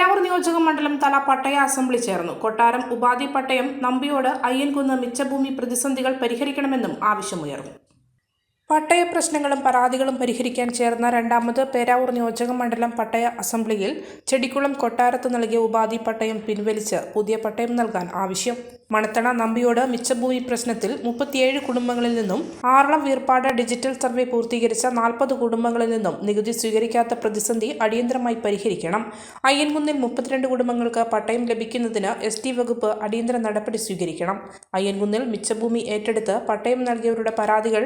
പേരാവൂർ നിയോജക മണ്ഡലം തല പട്ടയ അസംബ്ലി ചേർന്നു. കൊട്ടാരം ഉപാധി പട്ടയം നമ്പിയോട് അയ്യൻകുന്ന് മിച്ചഭൂമി പ്രതിസന്ധികൾ പരിഹരിക്കണമെന്നും ആവശ്യമുയർന്നു. പട്ടയ പ്രശ്നങ്ങളും പരാതികളും പരിഹരിക്കാൻ ചേർന്ന രണ്ടാമത് പേരാവൂർ നിയോജക മണ്ഡലം പട്ടയ അസംബ്ലിയിൽ ചെടിക്കുളം കൊട്ടാരത്ത് നൽകിയ ഉപാധി പട്ടയം പിൻവലിച്ച് പുതിയ പട്ടയം നൽകാൻ ആവശ്യം. മണത്തണ നമ്പിയോട് മിച്ചഭൂമി പ്രശ്നത്തിൽ 37 കുടുംബങ്ങളിൽ നിന്നും ആറളം വീർപ്പാട് ഡിജിറ്റൽ സർവേ പൂർത്തീകരിച്ച 40 കുടുംബങ്ങളിൽ നിന്നും നികുതി സ്വീകരിക്കാത്ത പ്രതിസന്ധി അടിയന്തരമായി പരിഹരിക്കണം. അയ്യൻകുന്നിൽ 32 കുടുംബങ്ങൾക്ക് പട്ടയം ലഭിക്കുന്നതിന് ST വകുപ്പ് അടിയന്തര നടപടി സ്വീകരിക്കണം. അയ്യൻകുന്നിൽ മിച്ചഭൂമി ഏറ്റെടുത്ത് പട്ടയം നൽകിയവരുടെ പരാതികൾ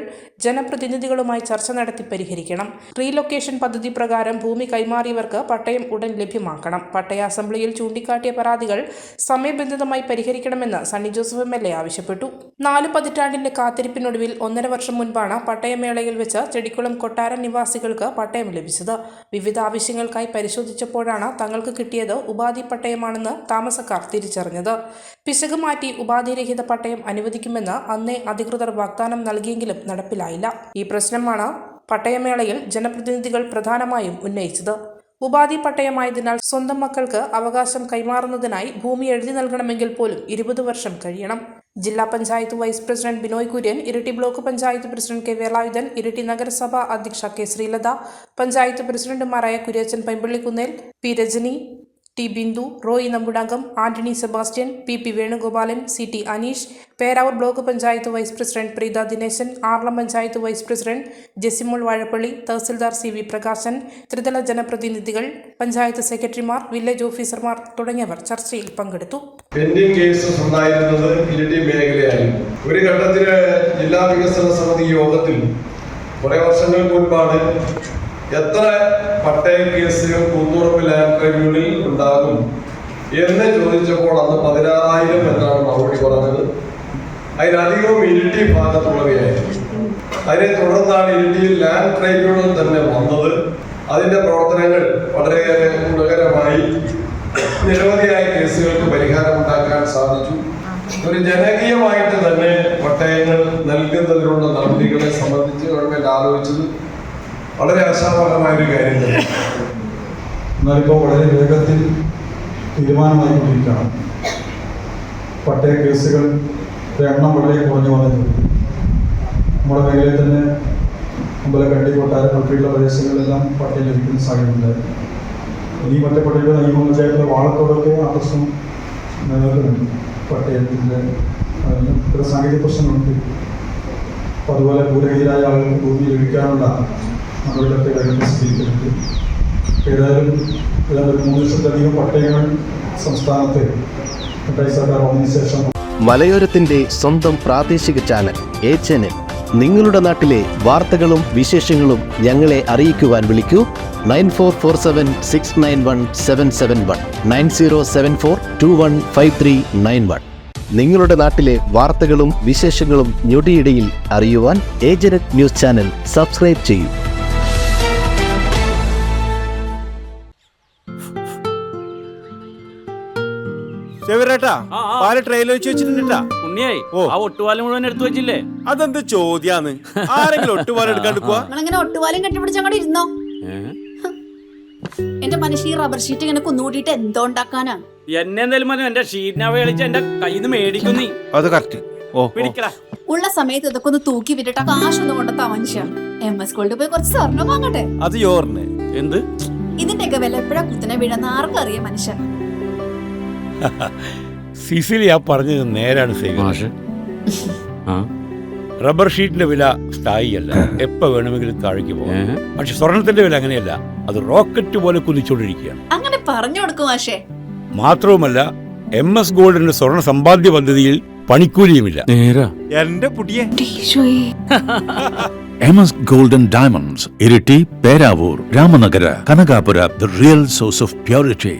ജനപ്രതിനിധികളുമായി ചർച്ച നടത്തി പരിഹരിക്കണം. റീലൊക്കേഷൻ പദ്ധതി പ്രകാരം ഭൂമി കൈമാറിയവർക്ക് പട്ടയം ഉടൻ ലഭ്യമാക്കണം. പട്ടയ അസംബ്ലിയിൽ ചൂണ്ടിക്കാട്ടിയ പരാതികൾ സമയബന്ധിതമായി പരിഹരിക്കണമെന്ന് സണ്ണി ജോസഫ് MLA ആവശ്യപ്പെട്ടു. 4 പതിറ്റാണ്ടിന്റെ കാത്തിരിപ്പിനൊടുവിൽ 1.5 വർഷം മുൻപാണ് പട്ടയമേളയിൽ വെച്ച് ചെടിക്കുളം കൊട്ടാരം നിവാസികൾക്ക് പട്ടയം ലഭിച്ചത്. വിവിധ ആവശ്യങ്ങൾക്കായി പരിശോധിച്ചപ്പോഴാണ് തങ്ങൾക്ക് കിട്ടിയത് ഉപാധി പട്ടയമാണെന്ന് താമസക്കാർ തിരിച്ചറിഞ്ഞത്. പിശക് മാറ്റി ഉപാധിരഹിത പട്ടയം അനുവദിക്കുമെന്ന് അന്നേ അധികൃതർ വാഗ്ദാനം നൽകിയെങ്കിലും നടപ്പിലായില്ല. ഈ പ്രശ്നമാണ് പട്ടയമേളയിൽ ജനപ്രതിനിധികൾ പ്രധാനമായും ഉന്നയിച്ചത്. ഉപാധി പട്ടയമായതിനാൽ സ്വന്തം മക്കൾക്ക് അവകാശം കൈമാറുന്നതിനായി ഭൂമി എഴുതി നൽകണമെങ്കിൽ പോലും 20 വർഷം കഴിയണം. ജില്ലാ panchayat vice president Binoy Kurian, Iritty block panchayat president K Velayudhan, Iritty നഗരസഭ അധ്യക്ഷ K ശ്രീലത, പഞ്ചായത്ത് പ്രസിഡന്റുമാരായ Kuriachan Paimpallikunnel, P Rajani, T Bindu, Roy Nambudankam, Antony Sebastian, PP Venugopalan, CT Aneesh, Peravoor block panchayat vice president Preetha Dineshan, Aralam panchayat vice president Jesimol Vazhappally, tahsildar CV Prakashan, ത്രിതല ജനപ്രതിനിധികൾ, പഞ്ചായത്ത് സെക്രട്ടറിമാർ, വില്ലേജ് ഓഫീസർമാർ തുടങ്ങിയവർ ചർച്ചയിൽ പങ്കെടുത്തു. പെൻഡിംഗ് കേസസ് ഉണ്ടായിരുന്നത് ഇരിട്ടി മേഖലയായിരുന്നു. ഒരു ഘട്ടത്തിൽ ജില്ലാ വികസന സമിതി യോഗത്തിൽ കുറെ വർഷങ്ങൾക്ക് മുൻപാണ് എത്ര പട്ടയ കേസുകൾ കൂത്തുറപ്പ് ലാൻഡ് ട്രിബ്യൂണലിൽ ഉണ്ടാകും എന്ന് ചോദിച്ചപ്പോൾ അന്ന് 16,000 എന്നാണ് മറുപടി പറഞ്ഞത്. അതിലധികവും ഇരിട്ടി ഭാഗത്തുള്ളവയായിരുന്നു. അതിനെ തുടർന്നാണ് ഇരിട്ടിയിൽ ലാൻഡ് ട്രിബ്യൂണൽ തന്നെ വന്നത്. അതിന്റെ പ്രവർത്തനങ്ങൾ വളരെയേറെ ഗുണകരമായി നിരവധിയായ കേസുകൾക്ക് പരിഹാരം ഉണ്ടാക്കാൻ സാധിച്ചു. ഒരു ജനകീയമായിട്ട് തന്നെ പട്ടയങ്ങൾ നൽകുന്നതിനുള്ള നടപടികളെ സംബന്ധിച്ച് ഗവൺമെന്റ് ആലോചിച്ചത് വളരെ ആശാവഹമായൊരു കാര്യം തന്നെ. എന്നാലിപ്പോൾ വളരെ വേഗത്തിൽ തീരുമാനമായിക്കൊണ്ടിരിക്കുകയാണ്. പട്ടയ കേസുകൾ എണ്ണം വളരെ കുറഞ്ഞു വന്നിട്ടുണ്ട്. നമ്മുടെ മേഖലയിൽ തന്നെ അമ്പലക്കണ്ടി, കൊട്ടാരം ഉൾപ്പെടെയുള്ള പ്രദേശങ്ങളിലെല്ലാം പട്ടയം ലഭിക്കുന്ന സാഹചര്യമുണ്ടായിരുന്നു. ഇനി മറ്റപ്പെട്ട നിയമപഞ്ചായത്തിലെ വാളത്തോടൊക്കെ ആ പ്രശ്നം നിലനിൽക്കുന്നുണ്ട്. പട്ടയത്തിൻ്റെ ചില സാങ്കേതിക പ്രശ്നങ്ങളുണ്ട്. അപ്പോൾ അതുപോലെ ഭൂരഹിതരായ ആളുകൾക്ക് ഭൂമി ലഭിക്കാനുള്ള നടപടികളൊക്കെ വേഗത്തിൽ സ്വീകരിക്കുന്നുണ്ട്. ഏതായാലും 3 ലക്ഷത്തിലധികം പട്ടയങ്ങൾ സംസ്ഥാനത്ത് പട്ടായ സർക്കാർ വന്നതിന് ശേഷം മലയോരത്തിന്റെ സ്വന്തം പ്രാദേശിക ചാനൽ A-Channel. നിങ്ങളുടെ നാട്ടിലെ വാർത്തകളും വിശേഷങ്ങളും ഞങ്ങളെ അറിയിക്കുവാൻ വിളിക്കൂ 9447691771 9074215391. നിങ്ങളുടെ നാട്ടിലെ വാർത്തകളും വിശേഷങ്ങളും ഞൊടിയിടയിൽ അറിയുവാൻ A-Channel ന്യൂസ് ചാനൽ സബ്സ്ക്രൈബ് ചെയ്യൂ. മുഴുവൻ എടുത്തു വെച്ചില്ലേ? അതെന്ത് ചോദ്യാന്ന്? ആരെങ്കിലും ഒട്ടുപാലം എടുക്കാണ്ട് പോവാ? ഒട്ടുപാലം കെട്ടിപ്പിടിച്ച് അങ്ങോട്ട് ഇരുന്നോ. എന്റെ മനുഷ്യ റബ്ബർ ഷീറ്റ് ഇങ്ങനെ കുന്നുകൂട്ടിട്ട് എന്തോ ഉണ്ടാക്കാനാ? എന്നെ എന്തായാലും മതി. എന്റെ ഷീറ്റിനെ കളിച്ച് എന്റെ കയ്യിൽ നിന്ന് മേടിക്കുന്നീ. അത് കറക്റ്റ്. ഉള്ള സമയത്ത് ഇതൊക്കെ ഒന്ന് തൂക്കി വിട്ടിട്ട് കാശൊന്നും കൊണ്ടെത്താ മനുഷ്യ. MS ഗോൾഡ് പോയി കുറച്ച് സ്വർണ്ണം വാങ്ങട്ടെ. അത് യോറിന് എന്ത്? ഇതിന്റെയൊക്കെ വില എപ്പോഴാ കുത്തിനെ വീഴുന്ന ആർക്കറിയാം മനുഷ്യ. സിസിലി ആ പറഞ്ഞത് നേരാണ്. റബ്ബർ ഷീറ്റിന്റെ വില സ്ഥായിയല്ല, എപ്പോ വേണമെങ്കിലും താഴേക്ക് പോകാം. പക്ഷെ സ്വർണത്തിന്റെ വില അങ്ങനെയല്ല, അത് റോക്കറ്റ് പോലെ കുതിച്ചുകൊണ്ടിരിക്കുകയാണ്. അങ്ങനെ പറഞ്ഞു കൊടുക്കും മാഷേ. മാത്രവുമല്ല MS ഗോൾഡിന്റെ സ്വർണ്ണ സമ്പാദ്യ പദ്ധതിയിൽ പണിക്കൂലിയുമില്ല. എന്റെ പുതിയ MS Gold and Diamonds, Iriti, Peravur, Ramanagara, Kanagapura, the real source of purity.